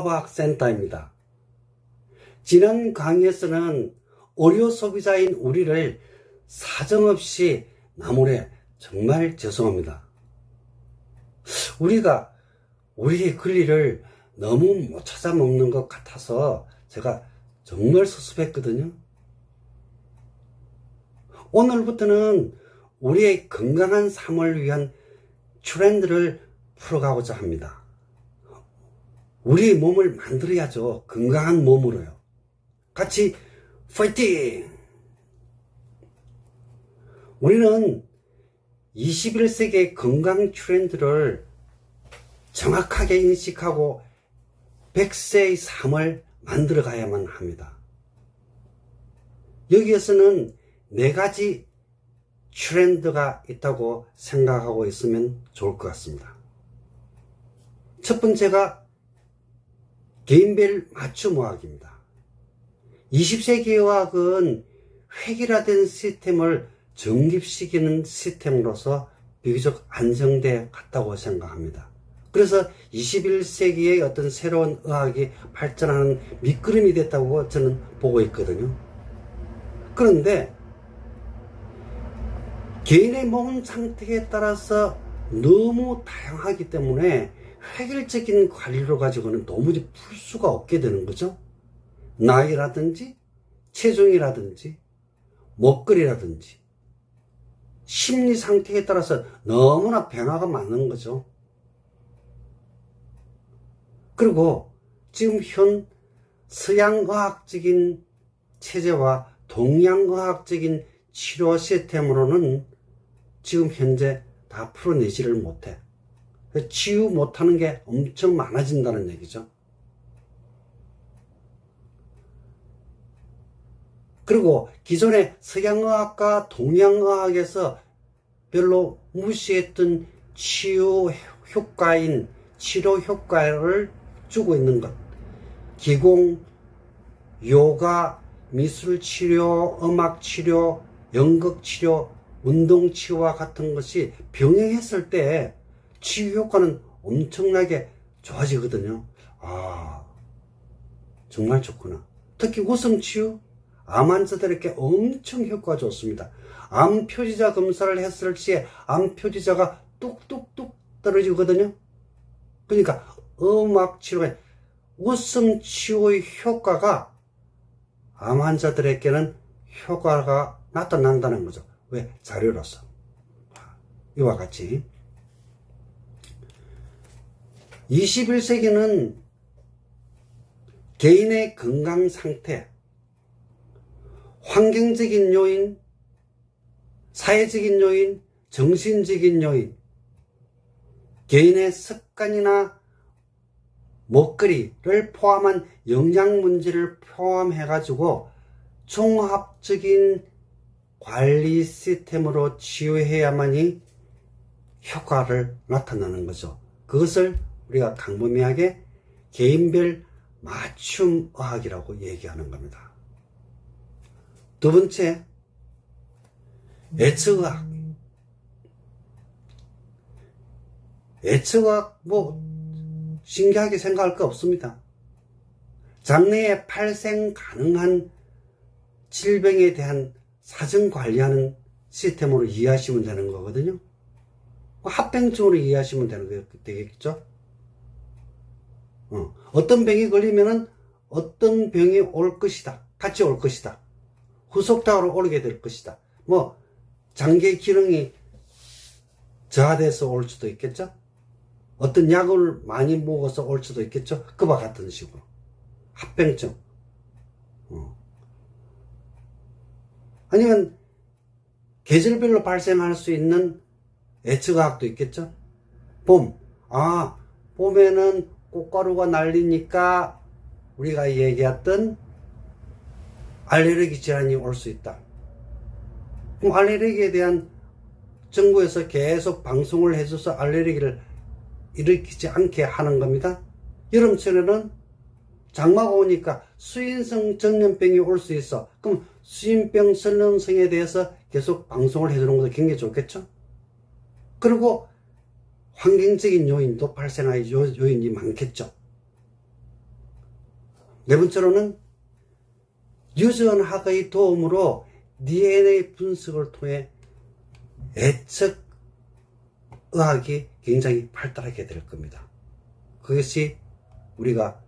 의사과학센터입니다. 지난 강의에서는 의료 소비자인 우리를 사정없이 나무래 정말 죄송합니다. 우리가 우리의 권리를 너무 못 찾아 먹는 것 같아서 제가 정말 섭섭했거든요. 오늘부터는 우리의 건강한 삶을 위한 트렌드를 풀어가고자 합니다. 우리 몸을 만들어야죠. 건강한 몸으로요. 같이 파이팅! 우리는 21세기의 건강 트렌드를 정확하게 인식하고 100세의 삶을 만들어 가야만 합니다. 여기에서는 4가지 트렌드가 있다고 생각하고 있으면 좋을 것 같습니다. 첫 번째가 개인별 맞춤의학입니다. 20세기 의학은 획일화된 시스템을 정립시키는 시스템으로서 비교적 안정돼 갔다고 생각합니다. 그래서 21세기의 어떤 새로운 의학이 발전하는 밑거름이 됐다고 저는 보고 있거든요. 그런데 개인의 몸 상태에 따라서 너무 다양하기 때문에 획일적인 관리로 가지고는 도무지 풀 수가 없게 되는 거죠. 나이라든지 체중이라든지 먹거리라든지 심리 상태에 따라서 너무나 변화가 많은 거죠. 그리고 지금 현 서양의학적인 체제와 동양의학적인 치료 시스템으로는 지금 현재 다 풀어내지를 못해. 치유 못하는 게 엄청 많아진다는 얘기죠. 그리고 기존의 서양의학과 동양의학에서 별로 무시했던 치유 효과인 치료 효과를 주고 있는 것, 기공, 요가, 미술치료, 음악치료, 연극치료, 운동치료와 같은 것이 병행했을 때 치유 효과는 엄청나게 좋아지거든요. 아, 정말 좋구나. 특히 웃음치유, 암 환자들에게 엄청 효과가 좋습니다. 암 표지자 검사를 했을 시에 암 표지자가 뚝뚝뚝 떨어지거든요. 그러니까 음악 치료의 웃음 치유의 효과가 암 환자들에게는 효과가 나타난다는 거죠. 왜? 자료로서. 이와 같이 21세기는 개인의 건강 상태, 환경적인 요인, 사회적인 요인, 정신적인 요인, 개인의 습관이나 먹거리를 포함한 영양 문제를 포함해가지고 종합적인 관리 시스템으로 치유해야만이 효과를 나타나는 거죠. 그것을 우리가 광범위하게 개인별 맞춤의학이라고 얘기하는 겁니다. 두 번째, 애처의학. 애처의학 신기하게 생각할 거 없습니다. 장래에 발생 가능한 질병에 대한 사전 관리하는 시스템으로 이해하시면 되는 거거든요. 합병증으로 이해하시면 되겠죠. 어떤 병이 걸리면은 어떤 병이 올 것이다. 같이 올 것이다. 후속작으로 오게 될 것이다. 장기의 기능이 저하돼서 올 수도 있겠죠. 어떤 약을 많이 먹어서 올 수도 있겠죠. 그와 같은 식으로. 합병증. 아니면 계절별로 발생할 수 있는 애처과학도 있겠죠. 봄. 봄에는 꽃가루가 날리니까 우리가 얘기했던 알레르기 질환이 올 수 있다. 그럼 알레르기에 대한 정부에서 계속 방송을 해줘서 알레르기를 일으키지 않게 하는 겁니다. 여름철에는 장마가 오니까 수인성 전염병이 올 수 있어. 그럼 수인병 전염성에 대해서 계속 방송을 해주는 것도 굉장히 좋겠죠. 그리고 환경적인 요인도 발생할 요인이 많겠죠. 네 번째로는 유전학의 도움으로 DNA 분석을 통해 예측의학이 굉장히 발달하게 될 겁니다. 그것이 우리가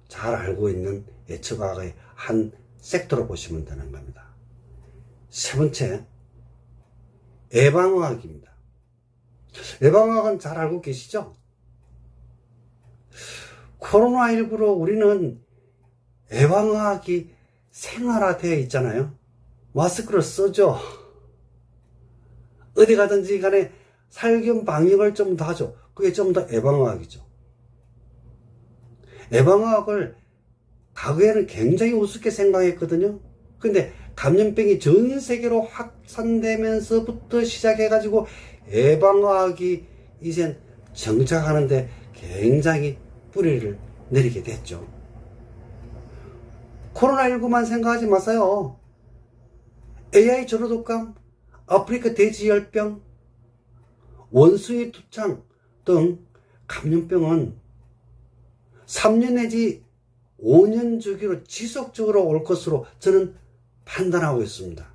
잘 알고 있는 예측의학의 한 섹터로 보시면 되는 겁니다. 세 번째, 예방의학입니다. 예방의학은 잘 알고 계시죠? 코로나19로 우리는 예방의학이 생활화되어 있잖아요. 마스크를 쓰죠. 어디 가든지 간에 살균 방역을 좀 더 하죠. 그게 좀 더 예방의학이죠. 예방의학을 과거에는 굉장히 우습게 생각했거든요. 근데 감염병이 전 세계로 확산되면서부터 시작해가지고 예방의학이 이젠 정착하는데 굉장히 뿌리를 내리게 됐죠. 코로나19만 생각하지 마세요. AI 전로독감, 아프리카 돼지열병, 원숭이 투창 등 감염병은 3년 내지 5년 주기로 지속적으로 올 것으로 저는 판단하고 있습니다.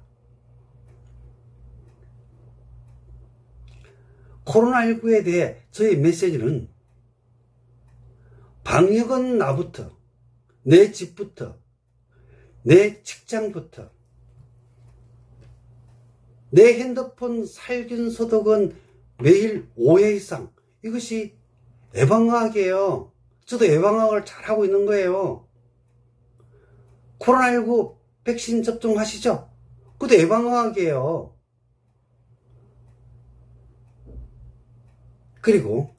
코로나19에 대해 저의 메시지는 방역은 나부터, 내 집부터, 내 직장부터, 내 핸드폰 살균 소독은 매일 5회 이상, 이것이 예방의학이에요. 저도 예방의학을 잘하고 있는 거예요. 코로나19 백신 접종하시죠? 그것도 예방의학이에요. 그리고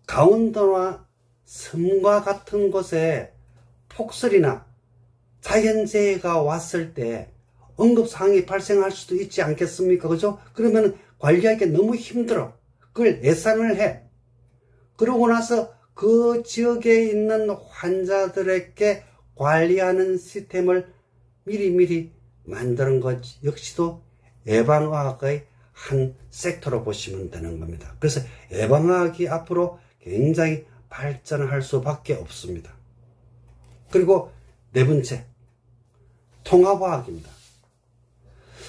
강원도나 섬과 같은 곳에 폭설이나 자연재해가 왔을 때 응급사항이 발생할 수도 있지 않겠습니까? 그죠? 그러면 관리하기 너무 힘들어. 그걸 예상을 해. 그러고 나서 그 지역에 있는 환자들에게 관리하는 시스템을 미리미리 만드는 것 역시도 예방의학의 한 섹터로 보시면 되는 겁니다. 그래서 예방의학이 앞으로 굉장히 발전할 수밖에 없습니다. 그리고 네 번째, 통합의학입니다.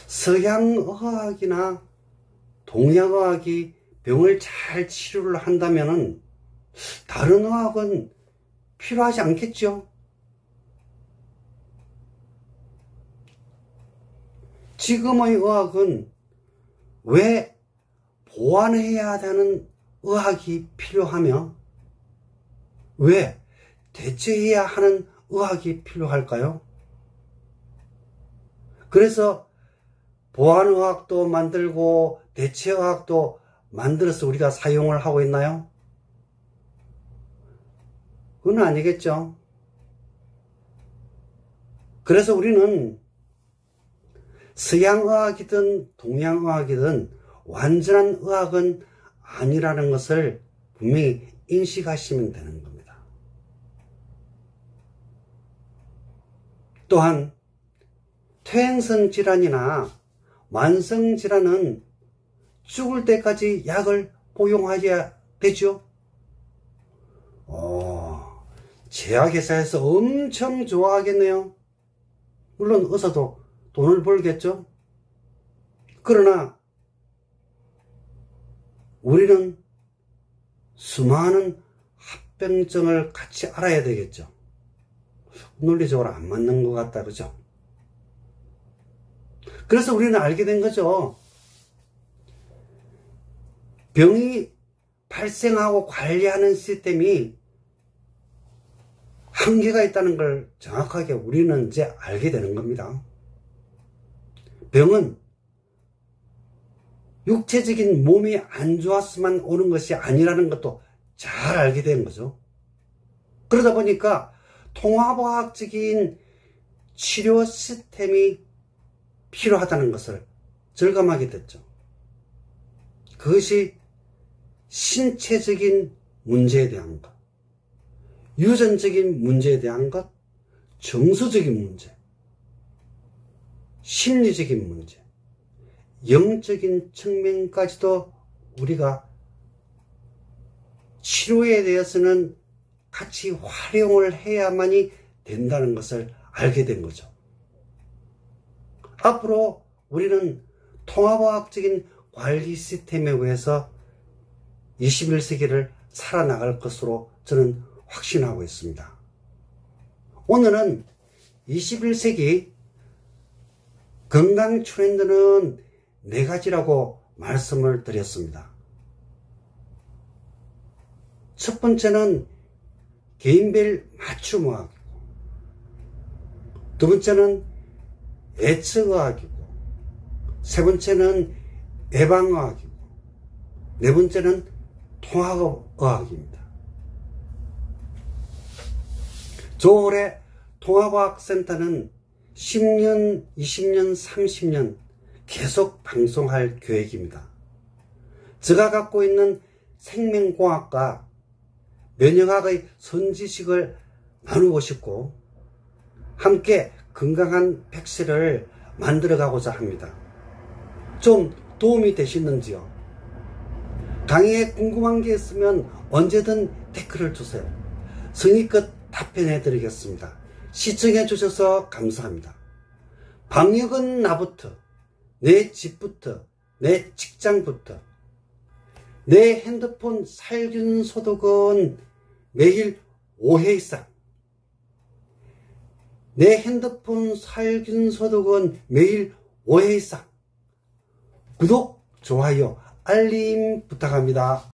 서양의학이나 동양의학이 병을 잘 치료를 한다면 다른 의학은 필요하지 않겠죠? 지금의 의학은 왜 보완해야 하는 의학이 필요하며 왜 대체해야 하는 의학이 필요할까요? 그래서 보완의학도 만들고 대체의학도 만들어서 우리가 사용을 하고 있나요? 그건 아니겠죠. 그래서 우리는 서양의학이든 동양의학이든 완전한 의학은 아니라는 것을 분명히 인식하시면 되는 겁니다. 또한 퇴행성 질환이나 만성 질환은 죽을 때까지 약을 복용해야 되죠. 제약회사에서 엄청 좋아하겠네요. 물론 의사도 돈을 벌겠죠. 그러나 우리는 수많은 합병증을 같이 알아야 되겠죠. 논리적으로 안 맞는 것 같다, 그죠? 그래서 우리는 알게 된 거죠. 병이 발생하고 관리하는 시스템이 한계가 있다는 걸 정확하게 우리는 이제 알게 되는 겁니다. 병은 육체적인 몸이 안 좋았으면 오는 것이 아니라는 것도 잘 알게 된 거죠. 그러다 보니까 통합의학적인 치료 시스템이 필요하다는 것을 절감하게 됐죠. 그것이 신체적인 문제에 대한 것, 유전적인 문제에 대한 것, 정서적인 문제, 심리적인 문제, 영적인 측면까지도 우리가 치료에 대해서는 같이 활용을 해야만이 된다는 것을 알게 된 거죠. 앞으로 우리는 통합과학적인 관리 시스템에 의해서 21세기를 살아나갈 것으로 저는 확신하고 있습니다. 오늘은 21세기 건강 트렌드는 4가지라고 말씀을 드렸습니다. 첫 번째는 개인별 맞춤의학이고, 두 번째는 예측의학이고, 세 번째는 예방의학이고, 네 번째는 통합의학입니다. 조올의 통합의학센터는 10년, 20년, 30년 계속 방송할 계획입니다. 제가 갖고 있는 생명공학과 면역학의 선지식을 나누고 싶고 함께 건강한 백세를 만들어가고자 합니다. 좀 도움이 되시는지요? 강의에 궁금한 게 있으면 언제든 댓글을 주세요. 성의껏 답변해 드리겠습니다. 시청해 주셔서 감사합니다. 방역은 나부터, 내 집부터, 내 직장부터, 내 핸드폰 살균 소독은 매일 5회 이상, 내 핸드폰 살균 소독은 매일 5회 이상, 구독, 좋아요, 알림 부탁합니다.